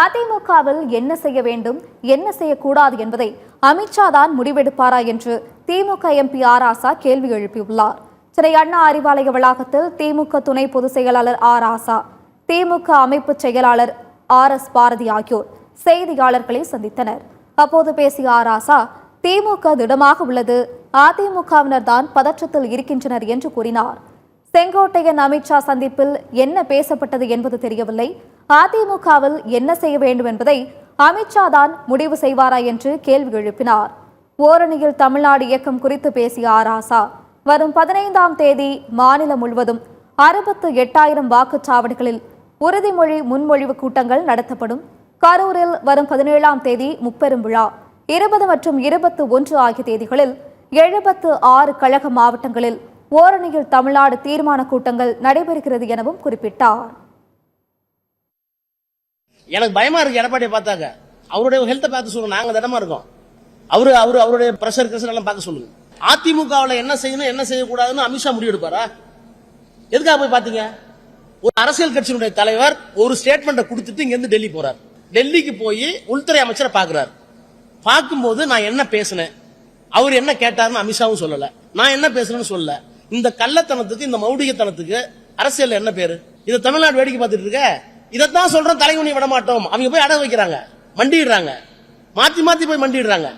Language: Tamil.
அதிமுகவில் என்ன செய்ய வேண்டும், என்ன செய்யக்கூடாது என்பதை அமித்ஷா தான் முடிவெடுப்பாரா என்று திமுக எம்பி ஆர் ராசா கேள்வி எழுப்பியுள்ளார். சென்னை அண்ணா அறிவாலய வளாகத்தில் திமுக துணை பொதுச் செயலாளர் ஆர் ராசா, திமுக அமைப்பு செயலாளர் RS பாரதி ஆகியோர் செய்தியாளர்களை சந்தித்தனர். அப்போது பேசிய ஆர் ராசா, திமுக திடமாக உள்ளது, அதிமுகவினர் தான் பதற்றத்தில் இருக்கின்றனர் என்று கூறினார். செங்கோட்டையன் அமித்ஷா சந்திப்பில் என்ன பேசப்பட்டது என்பது தெரியவில்லை. அதிமுகவில் என்ன செய்ய வேண்டும் என்பதை அமித்ஷா தான் முடிவு செய்வாரா என்று கேள்வி எழுப்பினார். ஓரணியில் தமிழ்நாடு இயக்கம் குறித்து பேசிய ஆர் ராசா, வரும் 15ஆம் தேதி மாநிலம் முழுவதும் 68,000 வாக்குச்சாவடிகளில் உறுதிமொழி முன்மொழிவு கூட்டங்கள் நடத்தப்படும். கரூரில் வரும் 17ஆம் தேதி முப்பெரும் விழா, 20 மற்றும் 21 ஆகிய தேதிகளில் 76 கழக மாவட்டங்களில் ஓரணியில் தமிழ்நாடு தீர்மான கூட்டங்கள் நடைபெறுகிறது எனவும் குறிப்பிட்டார். எனக்கு பயமா இருக்கு. எடப்பாடியை பார்த்தாங்க அவருடைய ஹெல்த்தை பார்த்து சொல்லுங்க. நாங்க திடமா இருக்கோம். அவருடைய பிரஷர் எல்லாம் பார்க்க சொல்லுங்க. அதிமுகவில் என்ன செய்யணும் என்ன செய்யக்கூடாதுன்னு அமித்ஷா முடிவு எடுப்பாரா? எதுக்காக போய் பாத்தீங்க? ஒரு அரசியல் கட்சியினுடைய தலைவர் ஒரு ஸ்டேட்மெண்ட்டை கொடுத்துட்டு இங்க இருந்து டெல்லி போறார். டெல்லிக்கு போய் உள்துறை அமைச்சரை பாக்குறாரு. பார்க்கும்போது நான் என்ன பேசினேன், அவர் என்ன கேட்டாருன்னு அமித்ஷாவும் சொல்லல, நான் என்ன பேசுறேன்னு சொல்லல. இந்த கள்ளத்தனத்துக்கு, இந்த மௌடிகத்தனத்துக்கு அரசியல் என்ன பேரு? இதை தமிழ்நாடு வேடிக்கை பார்த்துட்டு இருக்க. இதைத்தான் சொல்றோம், தலைகுனி விட மாட்டோம். அவங்க போய் அடகு வைக்கிறாங்க, மண்டிடுறாங்க, மாத்தி மாத்தி போய் மண்டிடுறாங்க.